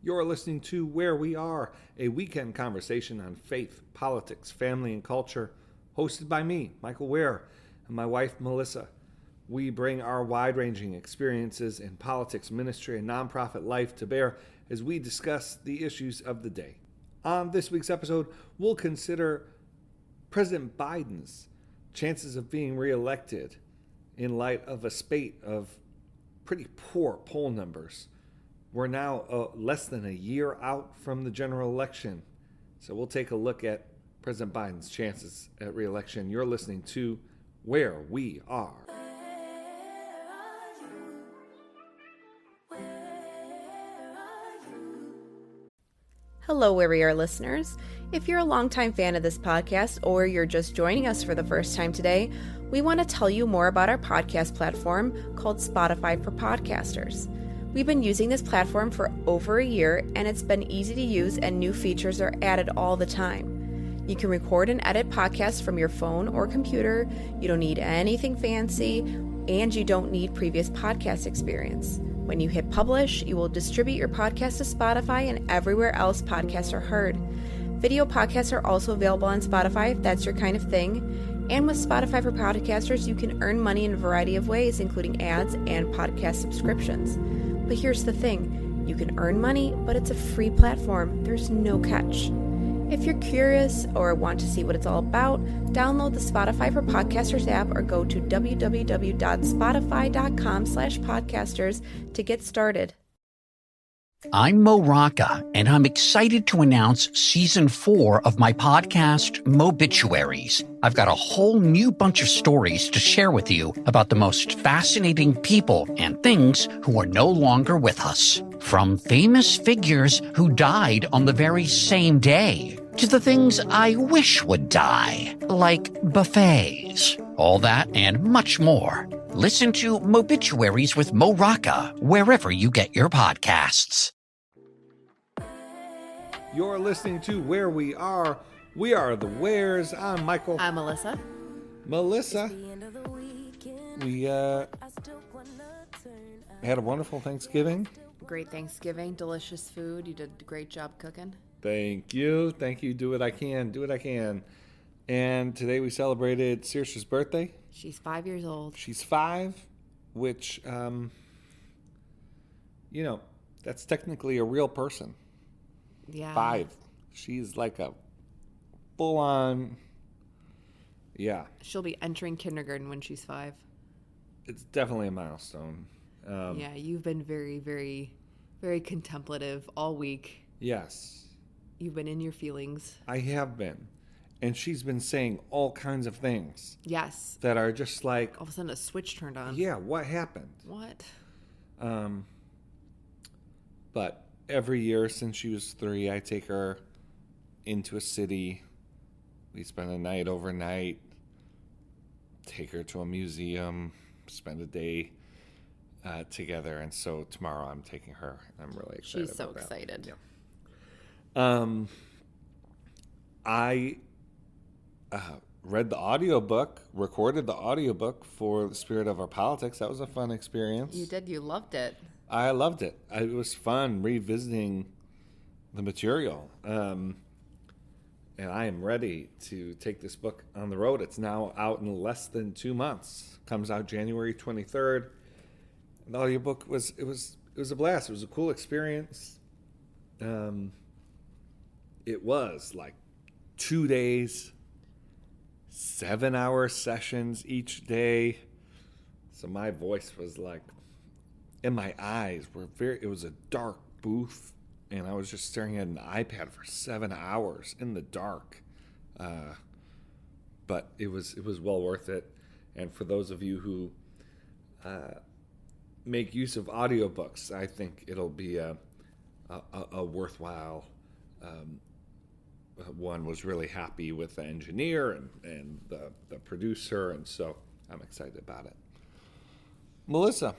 You're listening to Where We Are, a weekend conversation on faith, politics, family, and culture, hosted by me, Michael Ware, and my wife, Melissa. We bring our wide-ranging experiences in politics, ministry, and nonprofit life to bear as we discuss the issues of the day. On this week's episode, we'll consider President Biden's chances of being reelected in light of a spate of pretty poor poll numbers. We're now less than a year out from the general election, so we'll take a look at President Biden's chances at reelection. You're listening to Where We Are. Hello, Where We Are listeners. If you're a longtime fan of this podcast or you're just joining us for the first time today, we want to tell you more about our podcast platform called Spotify for Podcasters. We've been using this platform for over a year, and it's been easy to use, and new features are added all the time. You can record and edit podcasts from your phone or computer. You don't need anything fancy, and you don't need previous podcast experience. When you hit publish, you will distribute your podcast to Spotify and everywhere else podcasts are heard. Video podcasts are also available on Spotify if that's your kind of thing. And with Spotify for Podcasters, you can earn money in a variety of ways, including ads and podcast subscriptions. But here's the thing, you can earn money, but it's a free platform. There's no catch. If you're curious or want to see what it's all about, download the Spotify for Podcasters app or go to www.spotify.com/podcasters to get started. I'm Mo Rocca, and I'm excited to announce Season 4 of my podcast, Mobituaries. I've got a whole new bunch of stories to share with you about the most fascinating people and things who are no longer with us. From famous figures who died on the very same day, to the things I wish would die, like buffets. All that and much more. Listen to Mobituaries with Mo Rocca wherever you get your podcasts. You're listening to Where We Are. We are the Wares. I'm Michael. I'm Melissa. Melissa, we had a wonderful Thanksgiving. Great Thanksgiving, delicious food. You did a great job cooking. Thank you. Do what I can. And today we celebrated Saoirse's birthday. She's 5 years old. She's 5, which, that's technically a real person. Yeah. 5. She's like a full-on, yeah. She'll be entering kindergarten when she's 5. It's definitely a milestone. Yeah, you've been very, very, very contemplative all week. Yes. You've been in your feelings. I have been. And she's been saying all kinds of things. Yes. That are just like, all of a sudden a switch turned on. Yeah, what happened? What? But every year since she was 3, I take her into a city. We spend a night overnight. Take her to a museum. Spend a day together. And so tomorrow I'm taking her. I'm really excited. She's so about excited. That. Yeah. I read the audiobook, recorded the audiobook for The Spirit of Our Politics. That was a fun experience. You did. You loved it. I loved it. It was fun revisiting the material. And I am ready to take this book on the road. It's now out in less than 2 months. Comes out January 23rd. And the audiobook was a blast. It was a cool experience. It was like 2 days, 7-hour sessions each day. So my voice was like, and my eyes were it was a dark booth, and I was just staring at an iPad for 7 hours in the dark. But it was well worth it. And for those of you who make use of audiobooks, I think it'll be a worthwhile one. Was really happy with the engineer and the producer, and so I'm excited about it. Melissa,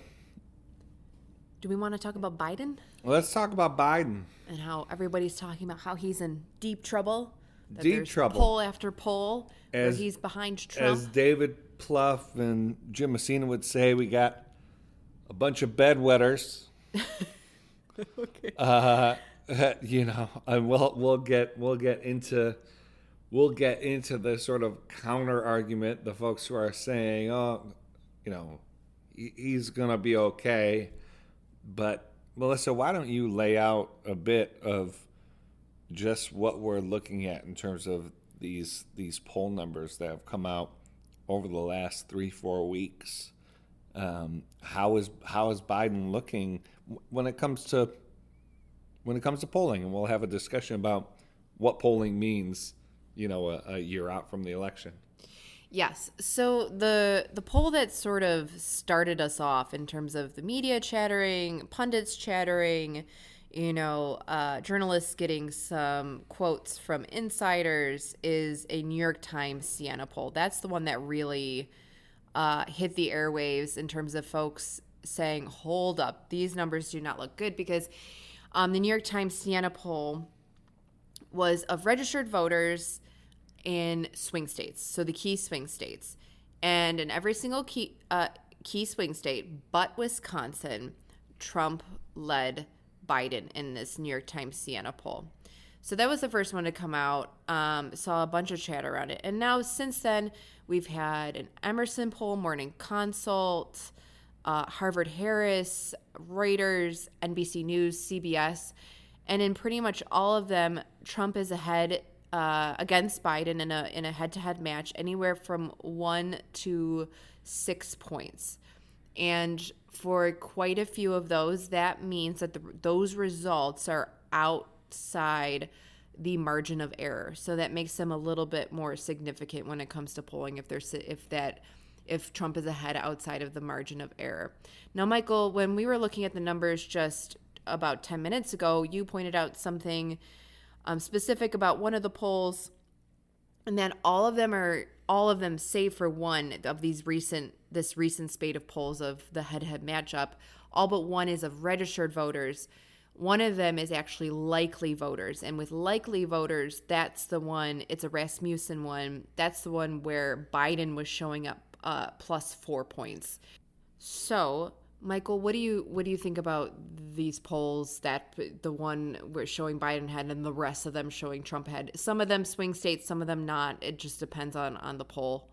do we want to talk about Biden? Let's talk about Biden. And how everybody's talking about how he's in deep trouble. That Deep there's trouble. Poll after poll where he's behind Trump. As David Plouffe and Jim Messina would say, we got a bunch of bedwetters Okay. And we'll get into the sort of counter argument. The folks who are saying, "Oh, he's gonna be okay," but Melissa, why don't you lay out a bit of just what we're looking at in terms of these poll numbers that have come out over the last 3-4 weeks? How is Biden looking when it comes to polling? And we'll have a discussion about what polling means, a year out from the election. Yes. So the poll that sort of started us off in terms of the media chattering, pundits chattering, journalists getting some quotes from insiders is a New York Times Siena poll. That's the one that really hit the airwaves in terms of folks saying, hold up, these numbers do not look good, because the New York Times Siena poll was of registered voters in swing states, so the key swing states. And in every single key swing state but Wisconsin, Trump led Biden in this New York Times Siena poll. So that was the first one to come out. Saw a bunch of chatter around it. And now since then, we've had an Emerson poll, Morning Consult, Harvard Harris, Reuters, NBC News, CBS. And in pretty much all of them, Trump is ahead against Biden in a head-to-head match, anywhere from 1 to 6 points. And for quite a few of those, that means that those results are outside the margin of error. So that makes them a little bit more significant when it comes to polling if Trump is ahead outside of the margin of error. Now, Michael, when we were looking at the numbers just about 10 minutes ago, you pointed out something specific about one of the polls, and that all of them, save for one of this recent spate of polls of the head-to-head matchup, all but one is of registered voters. One of them is actually likely voters, and with likely voters, that's the one. It's a Rasmussen one. That's the one where Biden was showing up plus 4 points. So, Michael, what do you think about these polls, that the one we're showing Biden had and the rest of them showing Trump had? Some of them swing states, some of them not. It just depends on the poll.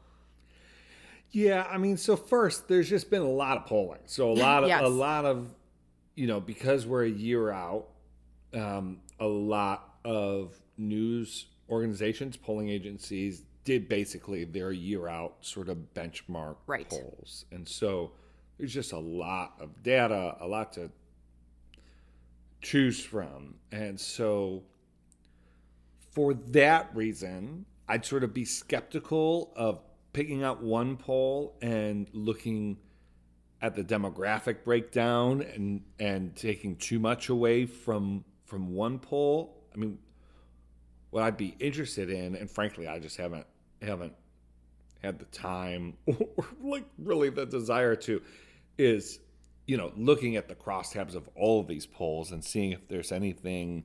Yeah, I mean, so first, there's just been a lot of polling. So Yes. a lot of, because we're a year out, a lot of news organizations, polling agencies did basically their year out sort of benchmark polls. And so there's just a lot of data, a lot to choose from. And so for that reason, I'd sort of be skeptical of picking out one poll and looking at the demographic breakdown and taking too much away from one poll. I mean, what I'd be interested in, and frankly, I just haven't had the time or like really the desire to, is, looking at the crosstabs of all of these polls and seeing if there's anything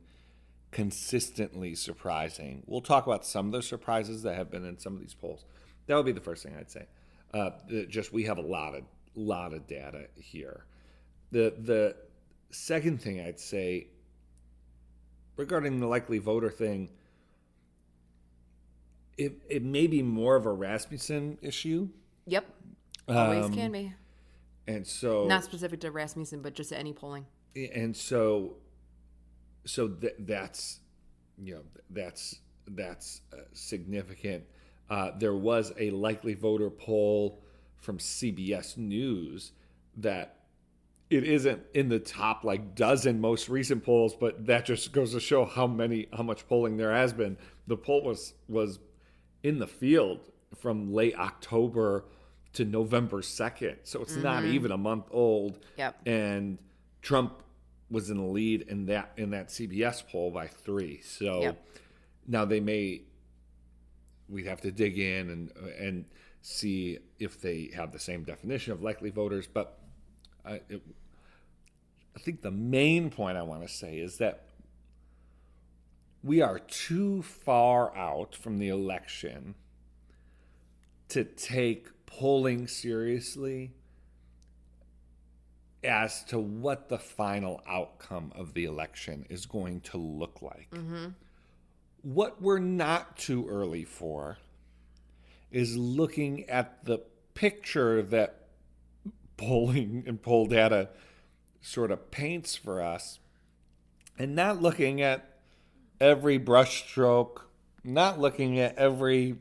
consistently surprising. We'll talk about some of the surprises that have been in some of these polls. That would be the first thing I'd say. We have a lot of data here. The second thing I'd say regarding the likely voter thing, it may be more of a Rasmussen issue. Yep. Always can be. And so, not specific to Rasmussen, but just any polling. And so that's significant. There was a likely voter poll from CBS News that it isn't in the top dozen most recent polls, but that just goes to show how much polling there has been. The poll was in the field from late October to November 2nd. So it's not even a month old. Yep. And Trump was in the lead in that CBS poll by 3. So now we'd have to dig in and see if they have the same definition of likely voters. But I think the main point I want to say is that we are too far out from the election to take polling seriously as to what the final outcome of the election is going to look like. Mm-hmm. What we're not too early for is looking at the picture that polling and poll data sort of paints for us, and not looking at every brushstroke, not looking at every,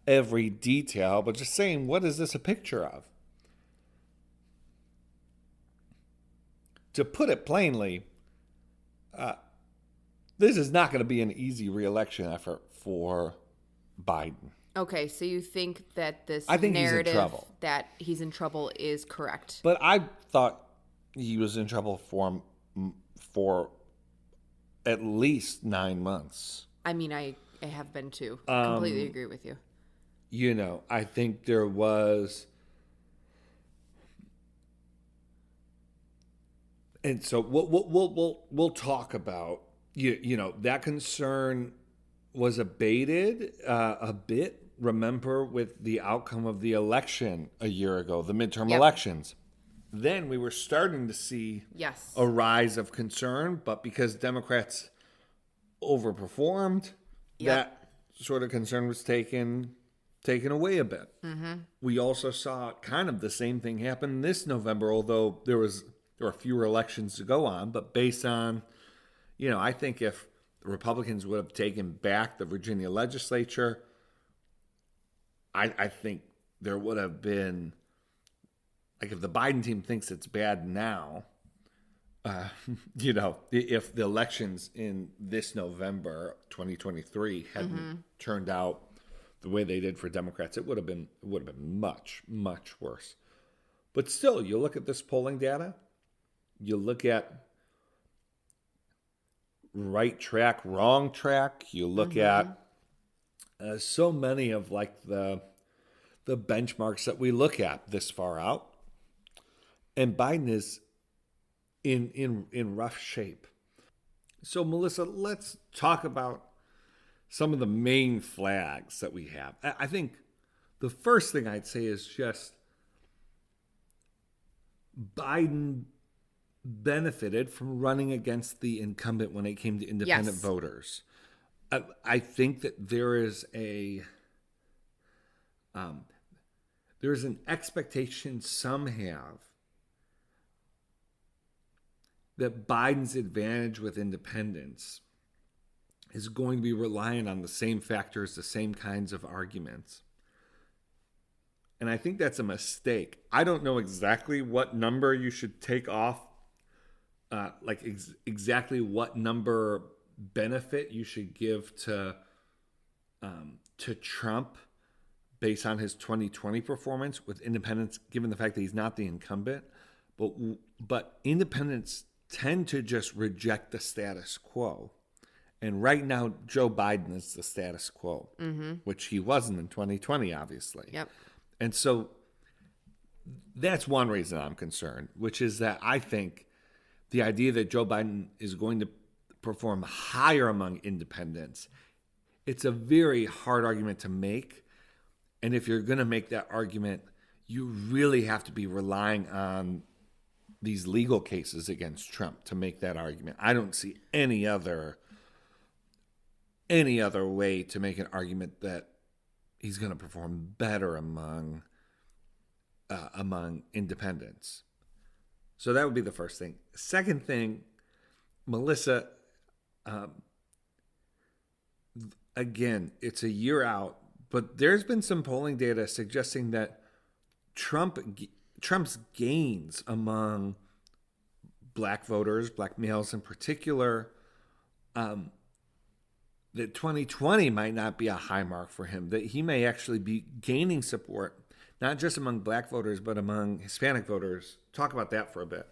every detail, but just saying, what is this a picture of? To put it plainly, this is not going to be an easy re-election effort for Biden. Okay, so you think that this I think narrative he's in trouble. that he's in trouble is correct? But I thought he was in trouble for at least 9 months. I mean, I have been too. Completely agree with you. I think there was, and so we'll talk about that concern was abated a bit. Remember, with the outcome of the election a year ago, the midterm elections, then we were starting to see a rise of concern, but because Democrats overperformed, that sort of concern was taken away a bit. Mm-hmm. We also saw kind of the same thing happen this November, although there were fewer elections to go on. But based on, I think if the Republicans would have taken back the Virginia legislature, I think there would have been, like, if the Biden team thinks it's bad now, if the elections in this November 2023 hadn't turned out the way they did for Democrats, it would have been much, much worse. But still, you look at this polling data, you look at right track, wrong track, you look at so many of the benchmarks that we look at this far out, and Biden is in rough shape. So, Melissa, let's talk about some of the main flags that we have. I think the first thing I'd say is just Biden benefited from running against the incumbent when it came to independent voters. I think that there's an expectation some have that Biden's advantage with independents is going to be reliant on the same factors, the same kinds of arguments. And I think that's a mistake. I don't know exactly what number you should take off, exactly what number benefit you should give to Trump based on his 2020 performance with independents, given the fact that he's not the incumbent. But independents tend to just reject the status quo. And right now, Joe Biden is the status quo, which he wasn't in 2020, obviously. Yep. And so that's one reason I'm concerned, which is that I think the idea that Joe Biden is going to perform higher among independents, it's a very hard argument to make. And if you're going to make that argument, you really have to be relying on these legal cases against Trump to make that argument. I don't see any other way to make an argument that he's going to perform better among independents. So that would be the first thing. Second thing, Melissa, again, it's a year out, but there's been some polling data suggesting that Trump's gains among black voters, black males in particular, that 2020 might not be a high mark for him, that he may actually be gaining support, not just among black voters, but among Hispanic voters. Talk about that for a bit.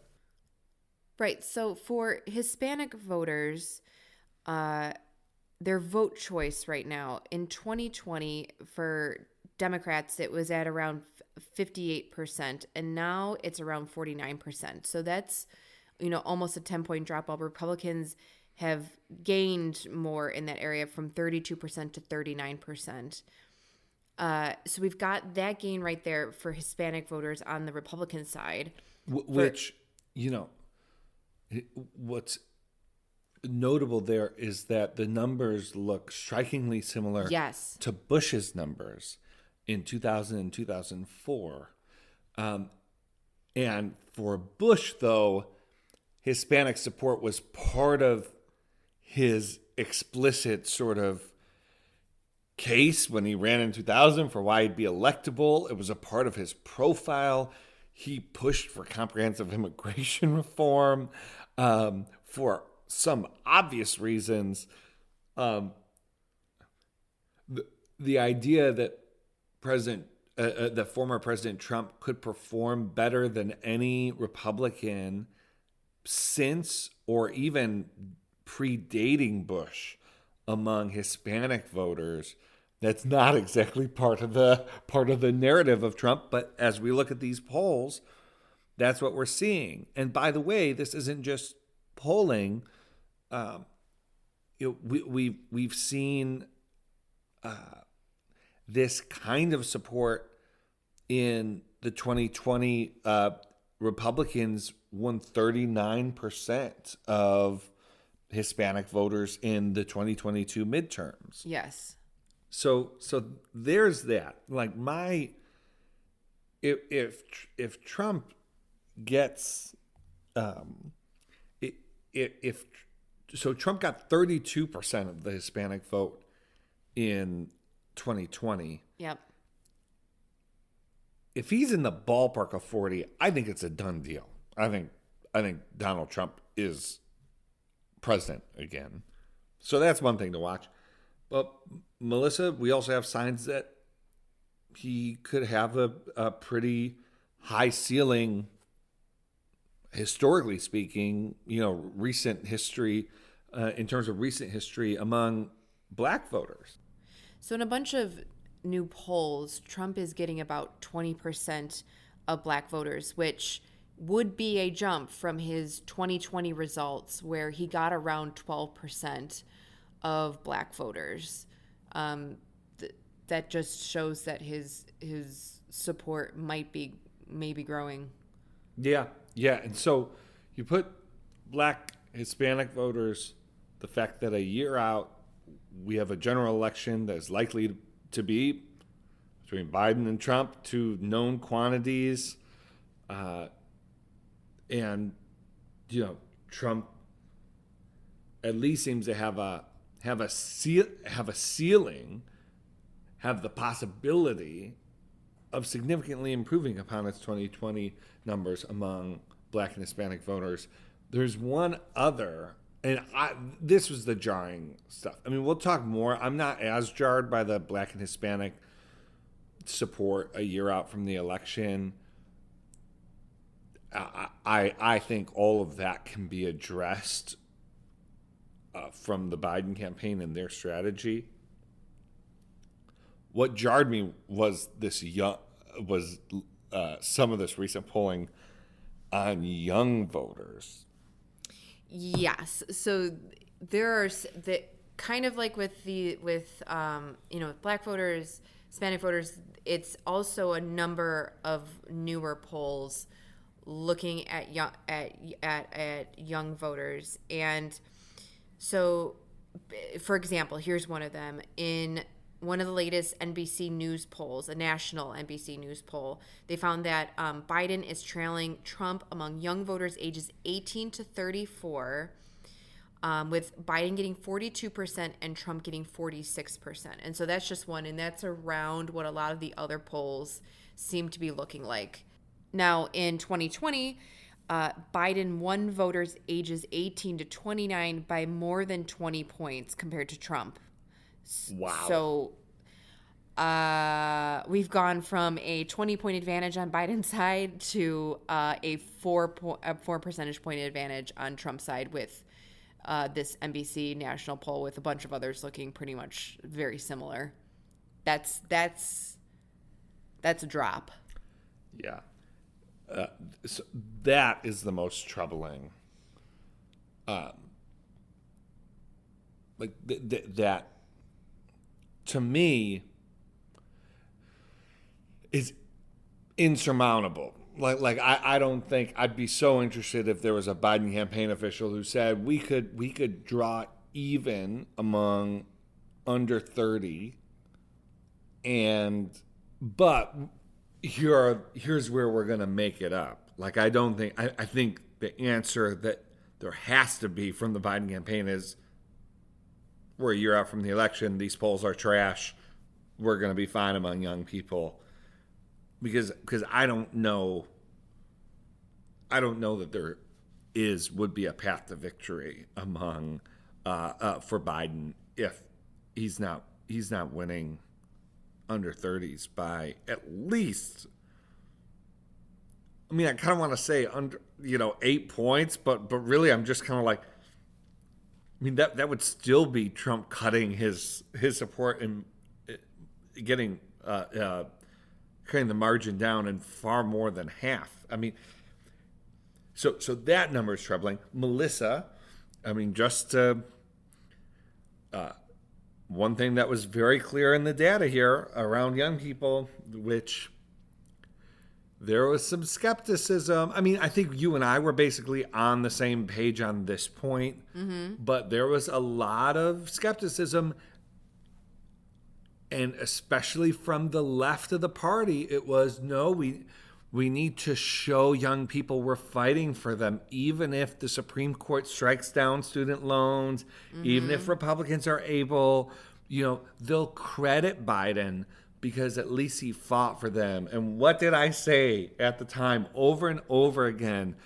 Right. So for Hispanic voters, their vote choice right now in 2020 for Democrats, it was at around 58%, and now it's around 49%. So that's, almost a 10-point drop, while Republicans have gained more in that area from 32% to 39%. So we've got that gain right there for Hispanic voters on the Republican side. Which, what's notable there is that the numbers look strikingly similar Yes. to Bush's numbers in 2000 and 2004. And for Bush, though, Hispanic support was part of his explicit sort of case when he ran in 2000 for why he'd be electable. It was a part of his profile. He pushed for comprehensive immigration reform for some obvious reasons. The idea that that former President Trump could perform better than any Republican since or even predating Bush among Hispanic voters, that's not exactly part of the narrative of Trump. But as we look at these polls, that's what we're seeing. And by the way, this isn't just polling. We've seen this kind of support in the 2020 Republicans won 39% of Hispanic voters in the 2022 midterms. Yes. So there's that. Like if Trump gets so Trump got 32% of the Hispanic vote in 2020. Yep. If he's in the ballpark of 40, I think it's a done deal. I think Donald Trump is president again. So that's one thing to watch. But Melissa, we also have signs that he could have a pretty high ceiling, historically speaking, recent history, in terms of recent history among black voters. So in a bunch of new polls, Trump is getting about 20% of black voters, which would be a jump from his 2020 results where he got around 12% of black voters. That just shows that his support might be maybe growing. Yeah. And so you put black Hispanic voters, the fact that a year out we have a general election that is likely to be between Biden and Trump, two known quantities, and Trump at least seems to have a ceiling, have the possibility of significantly improving upon its 2020 numbers among black and Hispanic voters. There's one other, and this was the jarring stuff. I mean, we'll talk more. I'm not as jarred by the black and Hispanic support a year out from the election. I think all of that can be addressed from the Biden campaign and their strategy. What jarred me was some of this recent polling on young voters. Yes. So there's the kind of like with black voters, Hispanic voters, it's also a number of newer polls looking at young voters. And so, for example, here's one of them. In one of the latest NBC News polls, a national NBC News poll, they found that Biden is trailing Trump among young voters ages 18 to 34, with Biden getting 42% and Trump getting 46%. And so that's just one, and that's around what a lot of the other polls seem to be looking like. Now, in 2020, Biden won voters ages 18 to 29 by more than 20 points compared to Trump. Wow. So we've gone from a 20-point advantage on Biden's side to a 4 percentage point advantage on Trump's side with this NBC national poll, with a bunch of others looking pretty much very similar. That's a drop. Yeah. So that is the most troubling. That to me, is insurmountable. I don't think I'd be so interested if there was a Biden campaign official who said we could draw even among under 30, but here's where we're gonna make it up. I think the answer that there has to be from the Biden campaign is we're a year out from the election. These polls are trash. We're gonna be fine among young people. Because I don't know that there would be a path to victory among for Biden if he's not winning under 30s by at least. I mean, I kind of want to say under 8 points, but really I'm just kind of like, I mean that would still be Trump cutting his support and getting cutting the margin down in far more than half. I mean, so that number is troubling. Melissa, I mean, just one thing that was very clear in the data here around young people, which there was some skepticism. I mean, I think you and I were basically on the same page on this point, but there was a lot of skepticism. And especially from the left of the party, it was, no, we need to show young people we're fighting for them, even if the Supreme Court strikes down student loans, even if Republicans are able, they'll credit Biden because at least he fought for them. And what did I say at the time over and over again?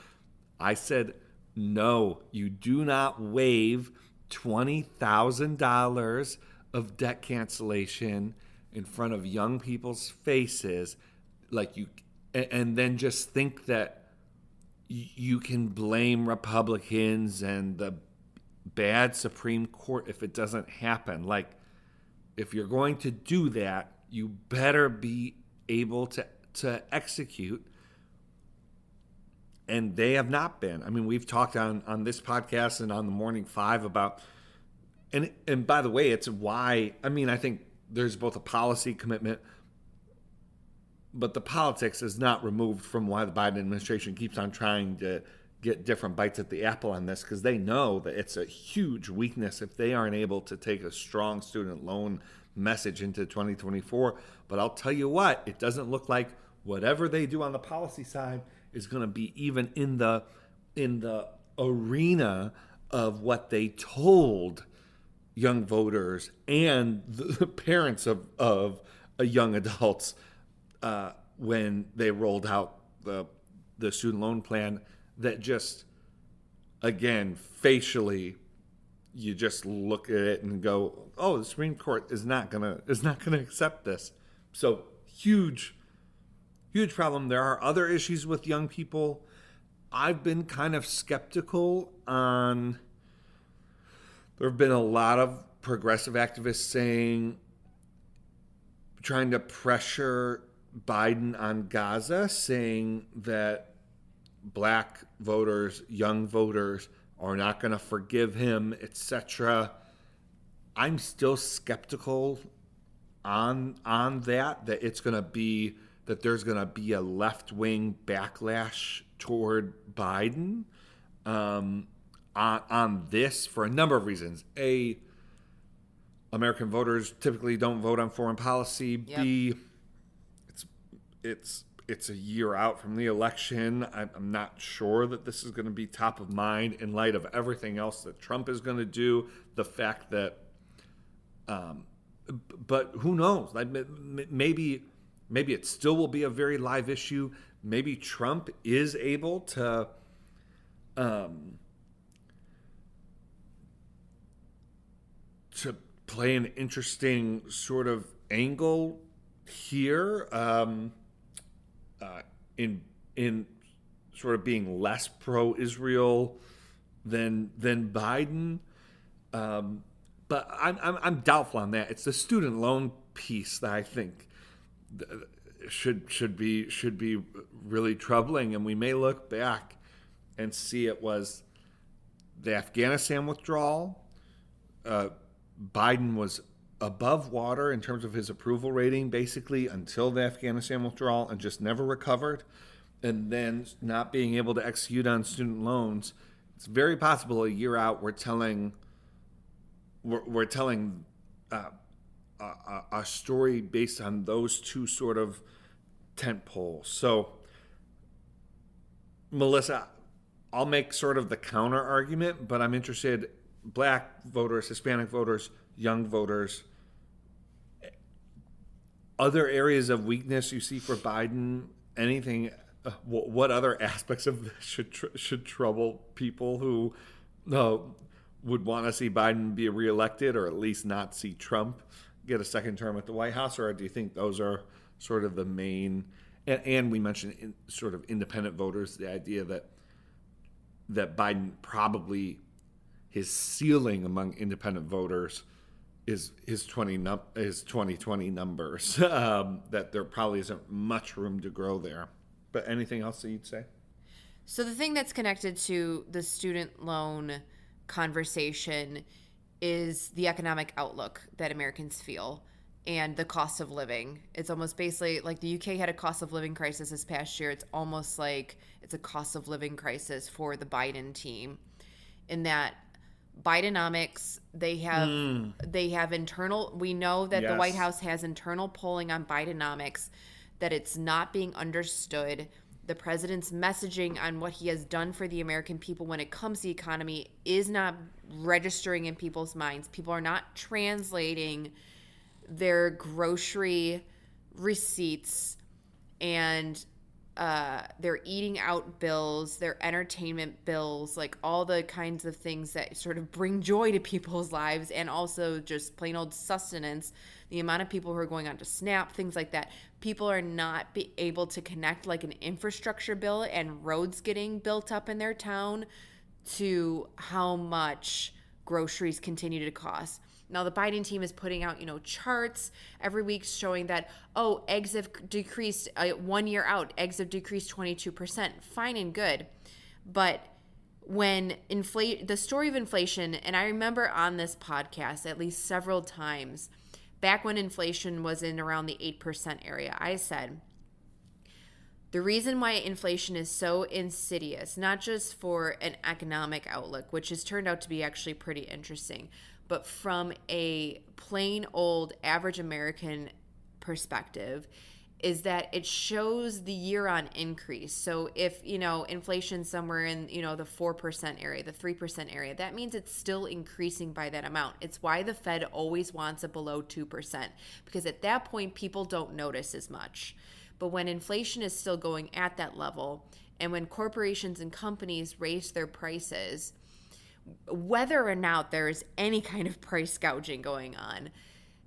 I said, no, you do not waive $20,000 of debt cancellation in front of young people's faces, and then just think that you can blame Republicans and the bad Supreme Court if it doesn't happen. Like, if you're going to do that, you better be able to execute. And they have not been. I mean, we've talked on this podcast and on the Morning Five about. And by the way, it's why, I mean, I think there's both a policy commitment, but the politics is not removed from why the Biden administration keeps on trying to get different bites at the apple on this, because they know that it's a huge weakness if they aren't able to take a strong student loan message into 2024. But I'll tell you what, it doesn't look like whatever they do on the policy side is going to be even in the arena of what they told young voters and the parents of young adults when they rolled out the student loan plan, that just, again, facially, you just look at it and go, oh, the Supreme Court is not gonna accept this. So huge problem. There are other issues with young people. I've been kind of skeptical on. There have been a lot of progressive activists trying to pressure Biden on Gaza, saying that black voters, young voters, are not going to forgive him, etc. I'm still skeptical on that it's going to be, that there's going to be a left-wing backlash toward Biden. On this for a number of reasons. A, American voters typically don't vote on foreign policy. Yep. B, it's a year out from the election. I'm not sure that this is going to be top of mind in light of everything else that Trump is going to do. The fact that, but who knows? Maybe it still will be a very live issue. Maybe Trump is able to. To play an interesting sort of angle here, in sort of being less pro-Israel than Biden, but I'm doubtful on that. It's the student loan piece that I think should be really troubling, and we may look back and see it was the Afghanistan withdrawal. Biden was above water in terms of his approval rating, basically until the Afghanistan withdrawal, and just never recovered, and then not being able to execute on student loans, it's very possible a year out we're telling a story based on those two sort of tent poles. So, Melissa, I'll make sort of the counter argument, but I'm interested, black voters, Hispanic voters, young voters, other areas of weakness you see for Biden, anything, what other aspects of this should trouble people who would want to see Biden be reelected, or at least not see Trump get a second term at the White House? Or do you think those are sort of the main, and we mentioned sort of independent voters, the idea that Biden probably, his ceiling among independent voters is his 2020 numbers, that there probably isn't much room to grow there. But anything else that you'd say? So the thing that's connected to the student loan conversation is the economic outlook that Americans feel and the cost of living. It's almost basically like the UK had a cost of living crisis this past year. It's almost like it's a cost of living crisis for the Biden team, in that Bidenomics, they have internal, we know that the White House has internal polling on Bidenomics, that it's not being understood. The president's messaging on what he has done for the American people when it comes to the economy is not registering in people's minds. People are not translating their grocery receipts and their eating out bills, their entertainment bills, like all the kinds of things that sort of bring joy to people's lives, and also just plain old sustenance. The amount of people who are going on to SNAP, things like that. People are not able to connect like an infrastructure bill and roads getting built up in their town to how much groceries continue to cost. Now, the Biden team is putting out, charts every week showing that, eggs have decreased 1 year out. Eggs have decreased 22%. Fine and good. But when the story of inflation, and I remember on this podcast at least several times, back when inflation was in around the 8% area, I said, the reason why inflation is so insidious, not just for an economic outlook, which has turned out to be actually pretty interesting, but from a plain old average American perspective, is that it shows the year-on increase. So if, inflation's somewhere in, the 4% area, the 3% area, that means it's still increasing by that amount. It's why the Fed always wants it below 2%, because at that point, people don't notice as much. But when inflation is still going at that level, and when corporations and companies raise their prices, whether or not there is any kind of price gouging going on,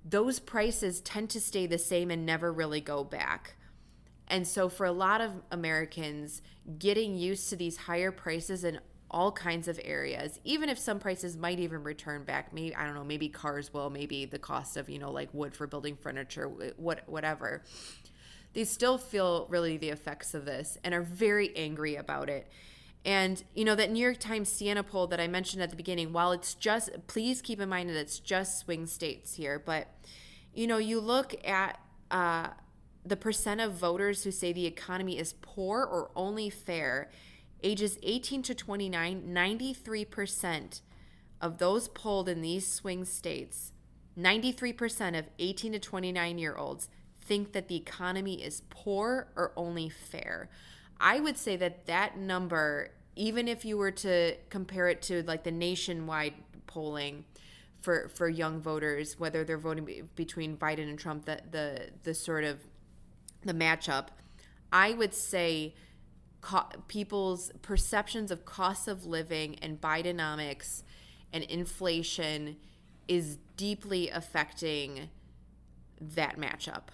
those prices tend to stay the same and never really go back. And so for a lot of Americans, getting used to these higher prices in all kinds of areas, even if some prices might even return back, maybe, I don't know, maybe cars will, maybe the cost of, like wood for building furniture, whatever, they still feel really the effects of this and are very angry about it. And, that New York Times Siena poll that I mentioned at the beginning, while it's just, please keep in mind that it's just swing states here, but, you look at the percent of voters who say the economy is poor or only fair, ages 18 to 29, 93% of those polled in these swing states, 93% of 18 to 29-year-olds think that the economy is poor or only fair. I would say that number, even if you were to compare it to like the nationwide polling for young voters, whether they're voting between Biden and Trump, the sort of the matchup, I would say people's perceptions of cost of living and Bidenomics and inflation is deeply affecting that matchup.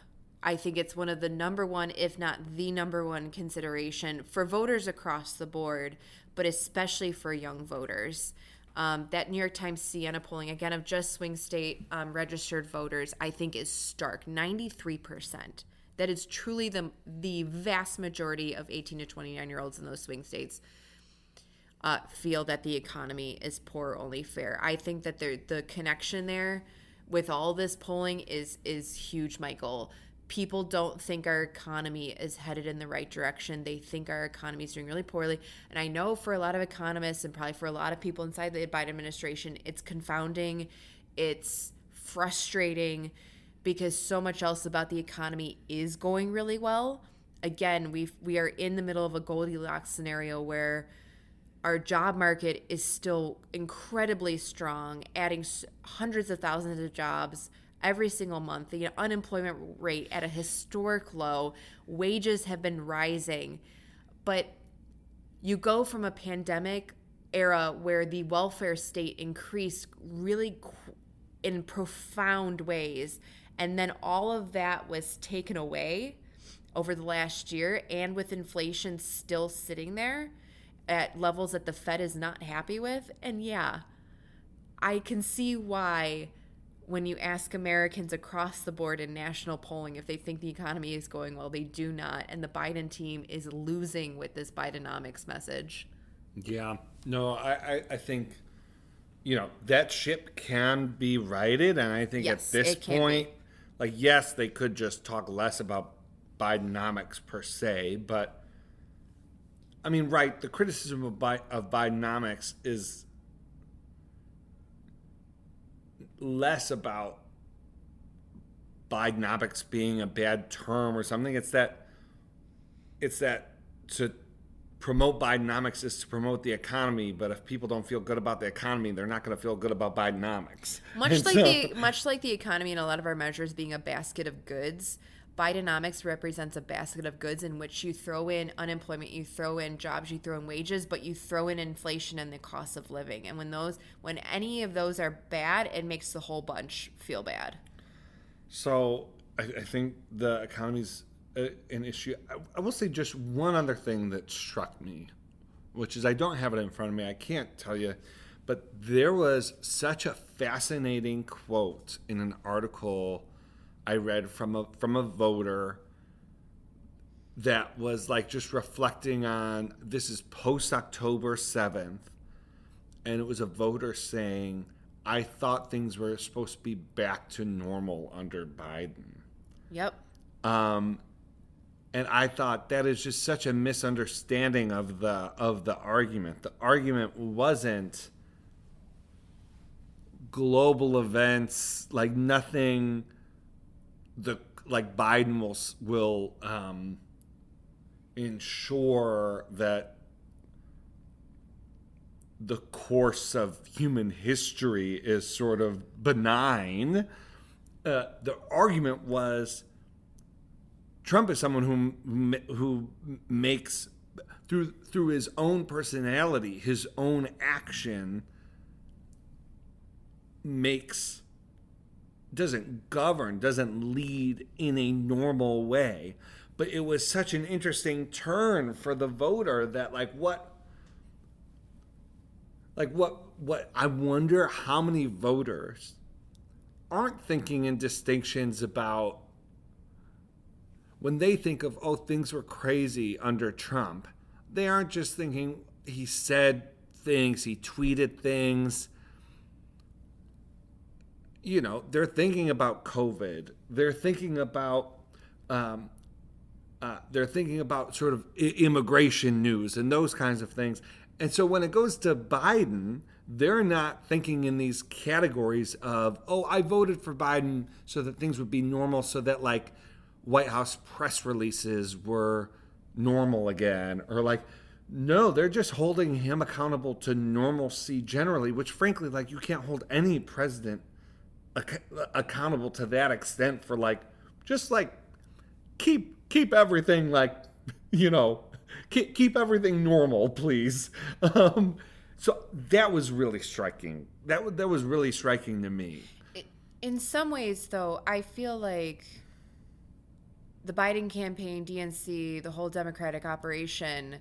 I think it's one of the number one, if not the number one consideration for voters across the board, but especially for young voters. That New York Times Siena polling, again, of just swing state registered voters, I think is stark. 93%. That is truly the vast majority of 18 to 29-year-olds in those swing states feel that the economy is poor, only fair. I think that the connection there with all this polling is huge, Michael. People don't think our economy is headed in the right direction. They think our economy is doing really poorly. And I know for a lot of economists and probably for a lot of people inside the Biden administration, it's confounding, it's frustrating because so much else about the economy is going really well. Again, we are in the middle of a Goldilocks scenario where our job market is still incredibly strong, adding hundreds of thousands of jobs every single month. The unemployment rate at a historic low. Wages have been rising. But you go from a pandemic era where the welfare state increased really in profound ways, and then all of that was taken away over the last year, and with inflation still sitting there at levels that the Fed is not happy with. And yeah, I can see why when you ask Americans across the board in national polling if they think the economy is going well, they do not. And the Biden team is losing with this Bidenomics message. Yeah. No, I think, that ship can be righted. And I think Yes, at this it can point, be. yes, they could just talk less about Bidenomics per se. But, right, the criticism of Bidenomics is less about Bidenomics being a bad term or something. It's that to promote Bidenomics is to promote the economy, but if people don't feel good about the economy, they're not going to feel good about Bidenomics. Much like the economy and a lot of our measures being a basket of goods, Bidenomics represents a basket of goods in which you throw in unemployment, you throw in jobs, you throw in wages, but you throw in inflation and the cost of living. And when any of those are bad, it makes the whole bunch feel bad. So I think the economy's an issue. I will say just one other thing that struck me, which is I don't have it in front of me. I can't tell you, but there was such a fascinating quote in an article I read from a voter that was like just reflecting on, this is post October 7th, and it was a voter saying, I thought things were supposed to be back to normal under Biden. Yep. And I thought that is just such a misunderstanding of the argument. The argument wasn't global events, like nothing Biden will ensure that the course of human history is sort of benign. The argument was Trump is someone who makes through his own personality, his own action, doesn't govern, doesn't lead in a normal way. But it was such an interesting turn for the voter that what I wonder how many voters aren't thinking in distinctions about when they think of, things were crazy under Trump. They aren't just thinking he said things, he tweeted things. They're thinking about COVID. They're thinking about sort of immigration news and those kinds of things. And so when it goes to Biden, they're not thinking in these categories of, I voted for Biden so that things would be normal, so that White House press releases were normal again, or no, they're just holding him accountable to normalcy generally, which frankly, you can't hold any president accountable to that extent for keep everything keep everything normal, please. So that was really striking. That was really striking to me. In some ways, though, I feel like the Biden campaign, DNC, the whole Democratic operation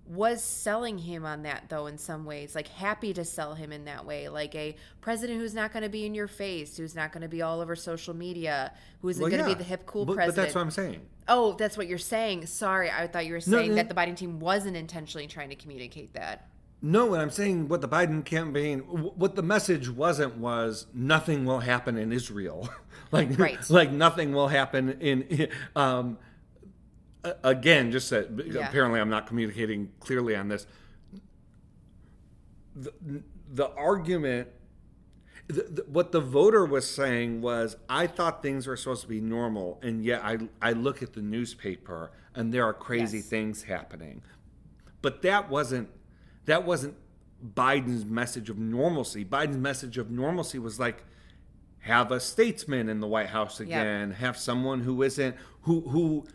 was selling him on that, though, in some ways, happy to sell him in that way, like a president who's not going to be in your face, who's not going to be all over social media, who isn't going to be the hip, cool president. But that's what I'm saying. Oh, that's what you're saying. Sorry, I thought you were saying that the Biden team wasn't intentionally trying to communicate that. No, what I'm saying, what the Biden campaign, what the message wasn't was nothing will happen in Israel, Right. like nothing will happen again. Just that Yeah. apparently I'm not communicating clearly on this. The argument, what the voter was saying was, I thought things were supposed to be normal, and yet I look at the newspaper and there are crazy Yes. things happening. But that wasn't Biden's message of normalcy. Biden's message of normalcy was like, have a statesman in the White House again, have someone who isn't who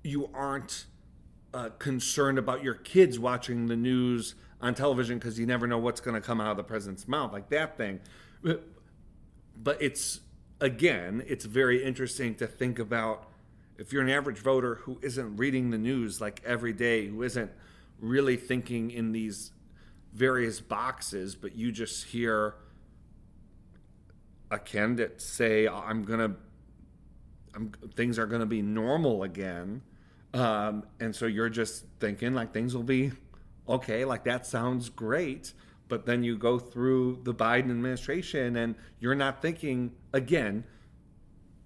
you aren't concerned about your kids watching the news on television because you never know what's going to come out of the president's mouth, like that thing. But it's very interesting to think about if you're an average voter who isn't reading the news like every day, who isn't really thinking in these various boxes, but you just hear a candidate say, things are gonna be normal again, and so you're just thinking like things will be okay, like that sounds great. But then you go through the Biden administration and you're not thinking, again,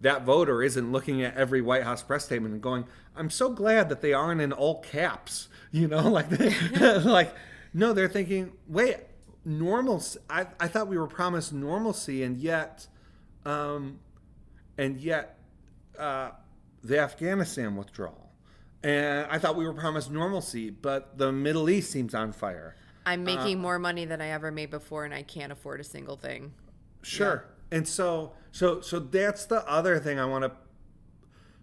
that voter isn't looking at every White House press statement and going, I'm so glad that they aren't in all caps, like no, they're thinking, wait, normalcy. I thought we were promised normalcy, and yet the Afghanistan withdrawal, and I thought we were promised normalcy, but the Middle East seems on fire. I'm making more money than I ever made before, and I can't afford a single thing. Sure. Yeah. And so that's the other thing I want to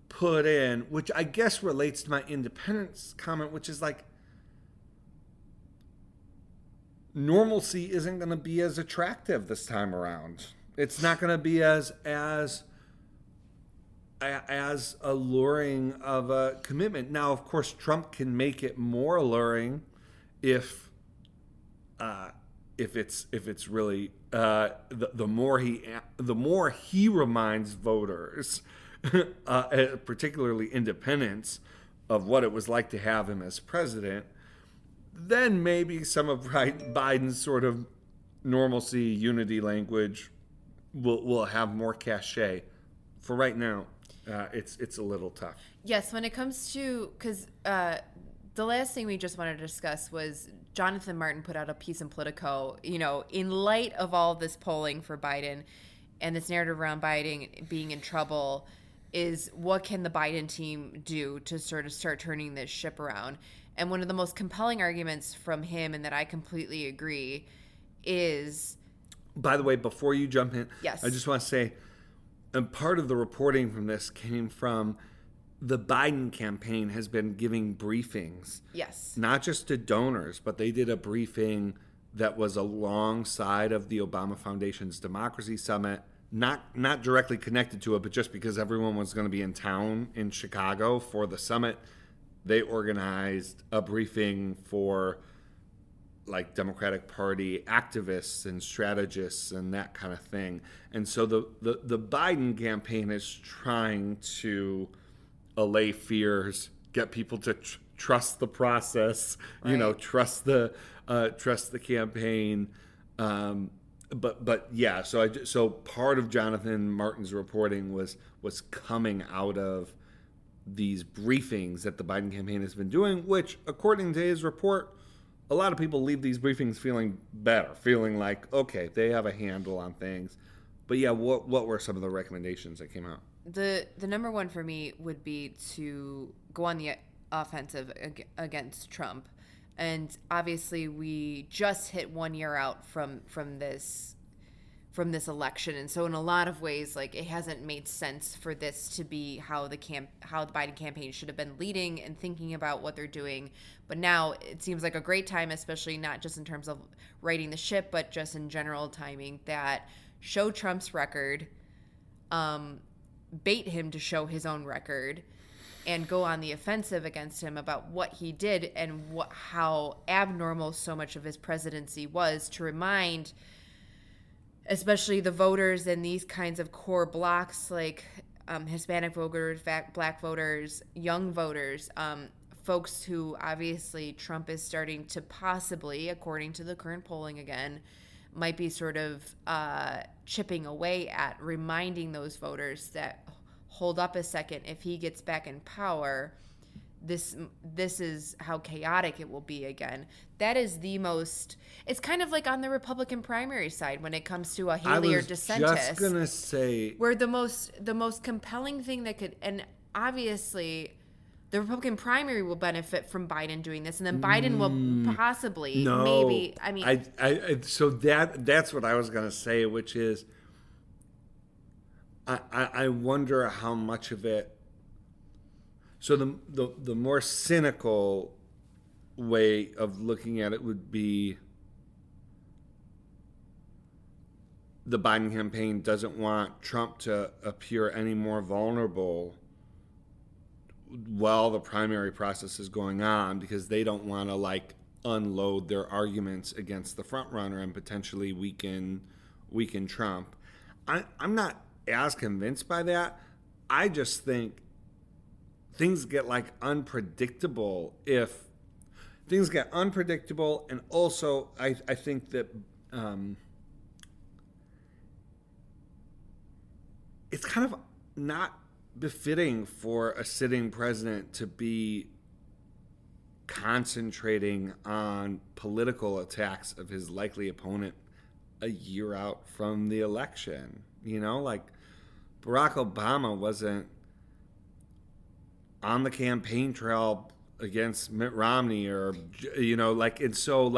put in, which I guess relates to my independence comment, which is like, normalcy isn't going to be as attractive this time around. It's not going to be as alluring of a commitment. Now, of course, Trump can make it more alluring if it's really the more he reminds voters, particularly independents, of what it was like to have him as president, then maybe some of Biden's sort of normalcy, unity language will have more cachet. For right now, it's a little tough. Yes, when it comes to, because the last thing we just wanted to discuss was Jonathan Martin put out a piece in Politico, in light of all this polling for Biden and this narrative around Biden being in trouble, is what can the Biden team do to sort of start turning this ship around? And one of the most compelling arguments from him, and that I completely agree, is... By the way, before you jump in, yes, I just want to say, and part of the reporting from this came from the Biden campaign has been giving briefings. Yes. Not just to donors, but they did a briefing that was alongside of the Obama Foundation's Democracy Summit, not directly connected to it, but just because everyone was going to be in town in Chicago for the summit, they organized a briefing for like Democratic Party activists and strategists and that kind of thing. And so the Biden campaign is trying to allay fears, get people to trust the process, right. Trust the campaign. But yeah, so part of Jonathan Martin's reporting was coming out of these briefings that the Biden campaign has been doing, which, according to his report, a lot of people leave these briefings feeling better, feeling like, okay, they have a handle on things. But yeah, what were some of the recommendations that came out? The number one for me would be to go on the offensive against Trump. And obviously we just hit 1 year out from this election, and so in a lot of ways, like, it hasn't made sense for this to be how the Biden campaign should have been leading and thinking about what they're doing. But now it seems like a great time, especially not just in terms of righting the ship, but just in general timing, that show Trump's record, bait him to show his own record, and go on the offensive against him about what he did and how abnormal so much of his presidency was, to remind especially the voters in these kinds of core blocks, like Hispanic voters, Black voters, young voters, folks who obviously Trump is starting to possibly, according to the current polling again, might be sort of chipping away at, reminding those voters that, hold up a second, if he gets back in power, this is how chaotic it will be again. That is the most, it's kind of like on the Republican primary side when it comes to a Haley or DeSantis. I was just going to say, where the most compelling thing that could, and obviously the Republican primary will benefit from Biden doing this, and then Biden will possibly, maybe, I mean. So that's what I was going to say, which is, I wonder how much of it. So the more cynical way of looking at it would be the Biden campaign doesn't want Trump to appear any more vulnerable while the primary process is going on, because they don't want to unload their arguments against the front runner and potentially weaken Trump. I'm not as convinced by that. I just think things get unpredictable if things get unpredictable, and also I think that it's kind of not befitting for a sitting president to be concentrating on political attacks of his likely opponent a year out from the election. Barack Obama wasn't on the campaign trail against Mitt Romney, and so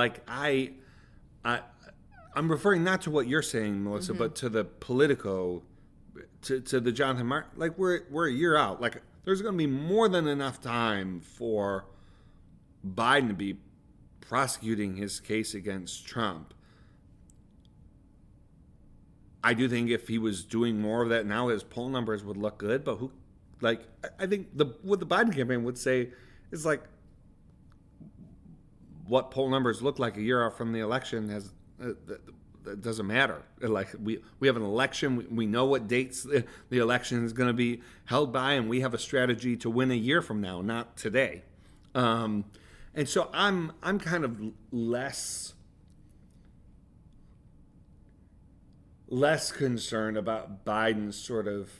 I'm referring not to what you're saying, Melissa, but to the Politico, to the Jonathan Martin. We're a year out. There's going to be more than enough time for Biden to be prosecuting his case against Trump. I do think if he was doing more of that now, his poll numbers would look good, but I think what the Biden campaign would say is what poll numbers look like a year out from the election that doesn't matter. We have an election. We know what dates the election is going to be held by, and we have a strategy to win a year from now, not today. And so I'm kind of less concerned about Biden's sort of.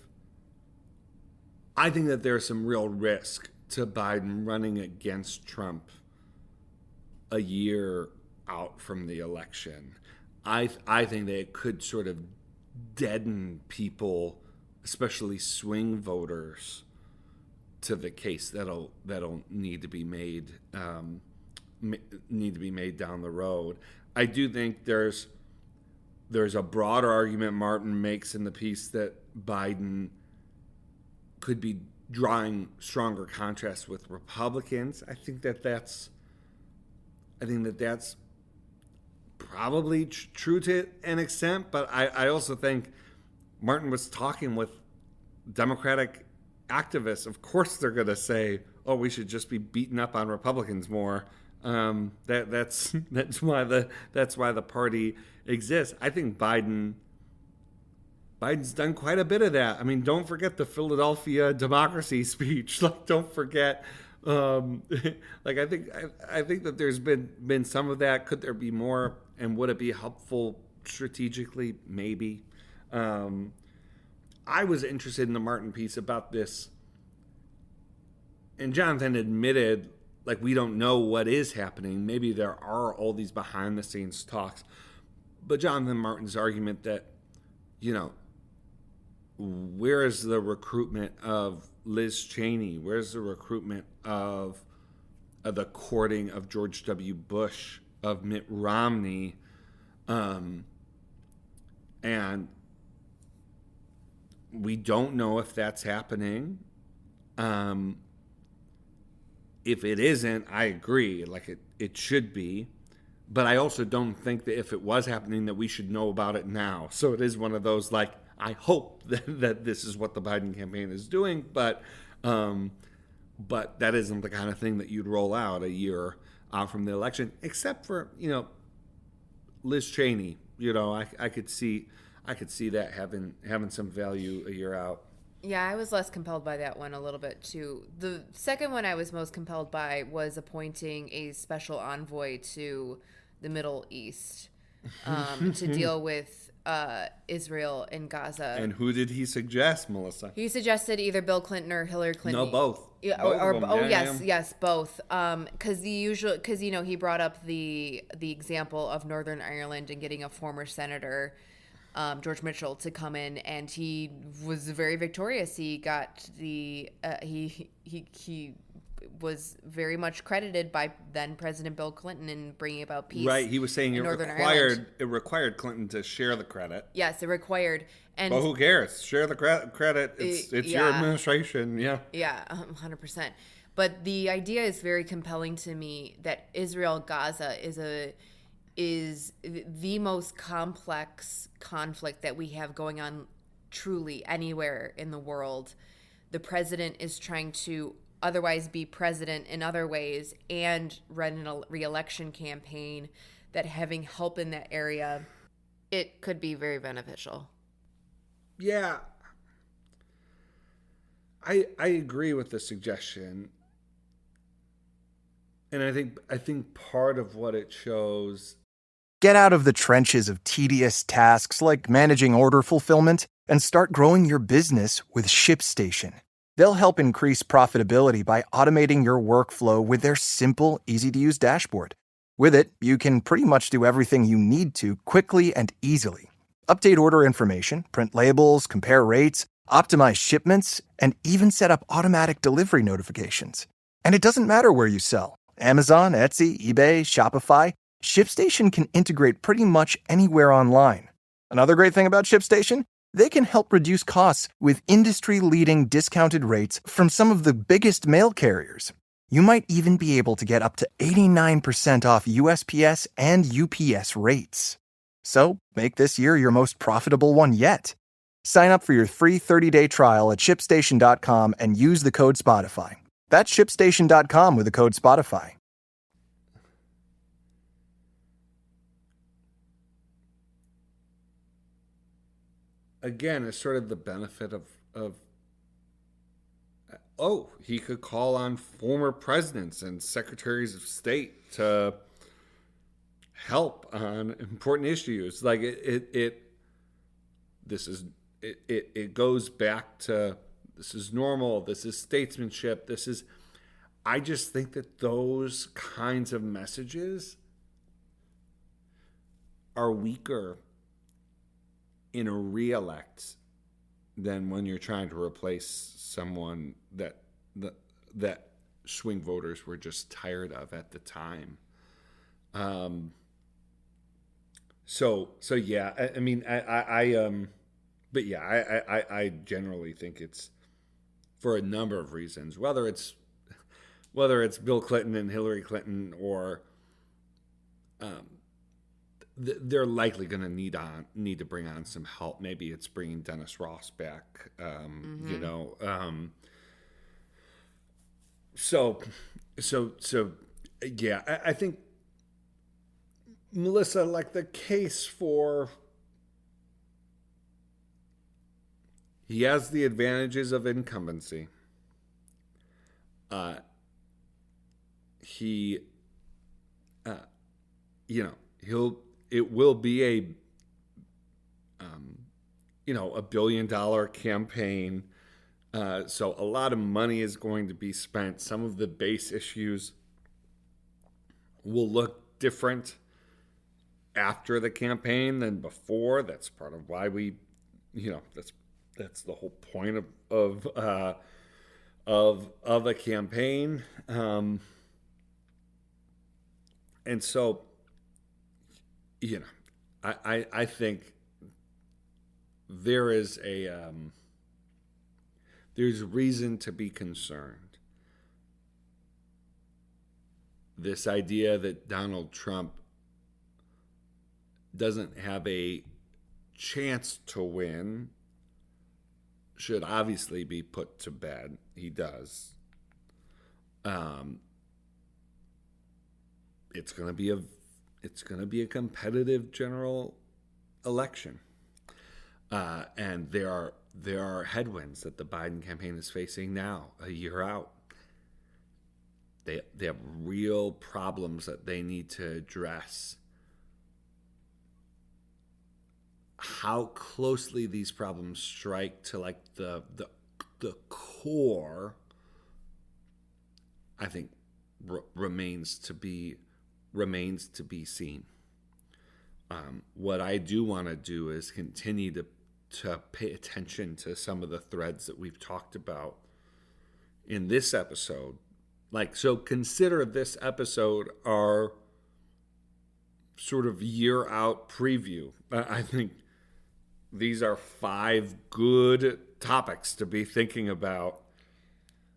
I think that there's some real risk to Biden running against Trump a year out from the election. I think that it could sort of deaden people, especially swing voters, to the case that'll need to be made down the road. I do think there's a broader argument Martin makes in the piece that Biden could be drawing stronger contrasts with Republicans. I think that's probably true to an extent, but I also think Martin was talking with Democratic activists. Of course they're going to say, oh, we should just be beating up on Republicans more. That's why the party exists. I think Biden's done quite a bit of that. I mean, don't forget the Philadelphia democracy speech. Don't forget. I think that there's been some of that. Could there be more? And would it be helpful strategically? Maybe. I was interested in the Martin piece about this, and Jonathan admitted, we don't know what is happening. Maybe there are all these behind-the-scenes talks. But Jonathan Martin's argument that, where is the recruitment of Liz Cheney? Where's the recruitment of the courting of George W. Bush, of Mitt Romney? And we don't know if that's happening. If it isn't, I agree. It should be. But I also don't think that if it was happening that we should know about it now. So it is one of those, I hope that this is what the Biden campaign is doing, but that isn't the kind of thing that you'd roll out a year out from the election, except for, Liz Cheney. I could see that having some value a year out. Yeah, I was less compelled by that one a little bit too. The second one I was most compelled by was appointing a special envoy to the Middle East to deal with Israel and Gaza. And who did he suggest, Melissa? He suggested either Bill Clinton or Hillary Clinton. No, both. Yeah, Both of them. Yeah, yes, yeah. yes, both. Because he brought up the example of Northern Ireland and getting a former senator, George Mitchell, to come in, and he was very victorious. He got he was very much credited by then President Bill Clinton in bringing about peace. Right. He was saying in Northern Ireland. it required Clinton to share the credit. Yes, it required. And Well, who cares? Share the credit. It's your yeah. administration. Yeah. Yeah, 100%. But the idea is very compelling to me that Israel-Gaza is the most complex conflict that we have going on truly anywhere in the world. The president is trying to otherwise be president in other ways and run a re-election campaign, that having help in that area, it could be very beneficial. Yeah. I agree with the suggestion. And I think part of what it shows. Get out of the trenches of tedious tasks like managing order fulfillment and start growing your business with ShipStation. They'll help increase profitability by automating your workflow with their simple, easy-to-use dashboard. With it, you can pretty much do everything you need to quickly and easily. Update order information, print labels, compare rates, optimize shipments, and even set up automatic delivery notifications. And it doesn't matter where you sell. Amazon, Etsy, eBay, Shopify, ShipStation can integrate pretty much anywhere online. Another great thing about ShipStation? They can help reduce costs with industry-leading discounted rates from some of the biggest mail carriers. You might even be able to get up to 89% off USPS and UPS rates. So, make this year your most profitable one yet. Sign up for your free 30-day trial at ShipStation.com and use the code Spotify. That's ShipStation.com with the code Spotify. Again, it's sort of the benefit of he could call on former presidents and secretaries of state to help on important issues. Like it goes back to, this is normal, this is statesmanship, I just think that those kinds of messages are weaker in a re-elect than when you're trying to replace someone that swing voters were just tired of at the time. So yeah, I mean, I generally think it's, for a number of reasons, whether it's Bill Clinton and Hillary Clinton, or they're likely going to need to bring on some help. Maybe it's bringing Dennis Ross back. So yeah, I think, Melissa, like the case for, he has the advantages of incumbency. It will be a $1 billion campaign. So a lot of money is going to be spent. Some of the base issues will look different after the campaign than before. That's part of why we, that's the whole point of a campaign. And so, I think there is there's reason to be concerned. This idea that Donald Trump doesn't have a chance to win should obviously be put to bed. He does. It's going to be a competitive general election. And there are headwinds that the Biden campaign is facing now, a year out. They have real problems that they need to address. How closely these problems strike to like the core, I think, remains to be seen. What I do want to do is continue to pay attention to some of the threads that we've talked about in this episode. So consider this episode our sort of year out preview. I think these are 5 good topics to be thinking about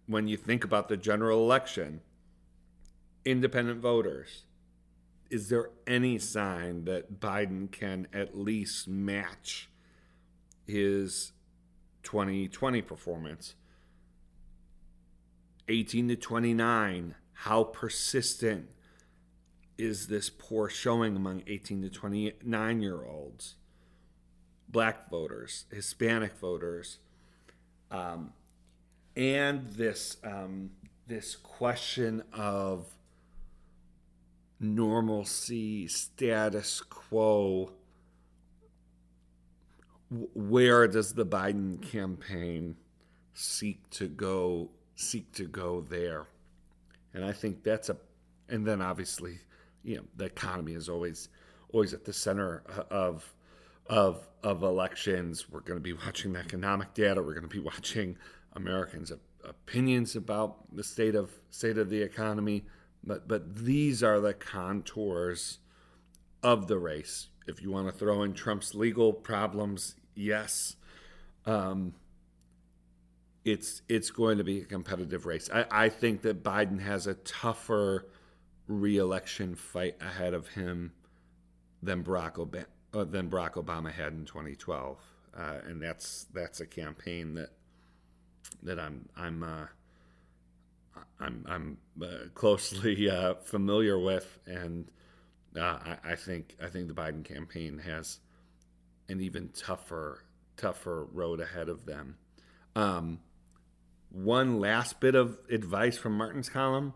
when you think about the general election. Independent voters. Is there any sign that Biden can at least match his 2020 performance? 18 to 29, how persistent is this poor showing among 18 to 29-year-olds? Black voters, Hispanic voters, and this question of normalcy, status quo. Where does the Biden campaign seek to go there? And I think and then obviously, the economy is always at the center of elections. We're going to be watching the economic data. We're going to be watching Americans' opinions about the state of the economy. But these are the contours of the race. If you want to throw in Trump's legal problems, yes, it's going to be a competitive race. I think that Biden has a tougher re-election fight ahead of him than Barack Obama had in 2012, and that's a campaign that I'm closely familiar with, and I think the Biden campaign has an even tougher road ahead of them. One last bit of advice from Martin's column.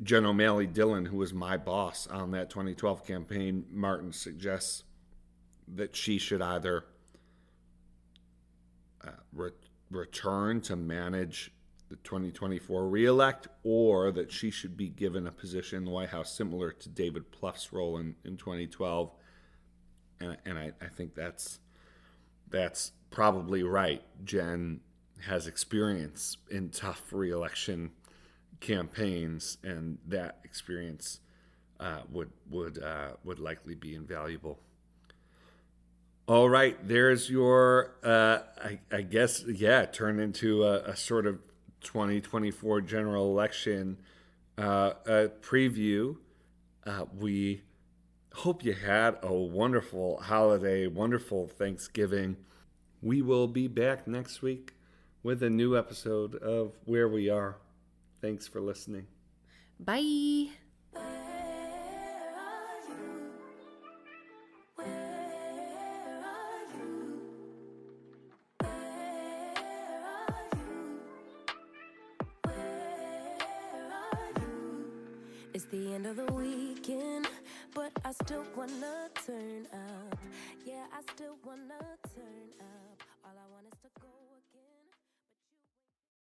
Jen O'Malley Dillon, who was my boss on that 2012 campaign, Martin suggests that she should either return to manage the 2024 reelect, or that she should be given a position in the White House similar to David Plouffe's role in 2012. And I think that's probably right. Jen has experience in tough reelection campaigns, and that experience would likely be invaluable. All right, there's your I guess turn into a sort of 2024 general election preview. We hope you had a wonderful holiday, wonderful Thanksgiving. We will be back next week with a new episode of Where We Are. Thanks for listening. Bye. It's the end of the weekend, but I still wanna turn up. Yeah, I still wanna turn up. All I want is to go.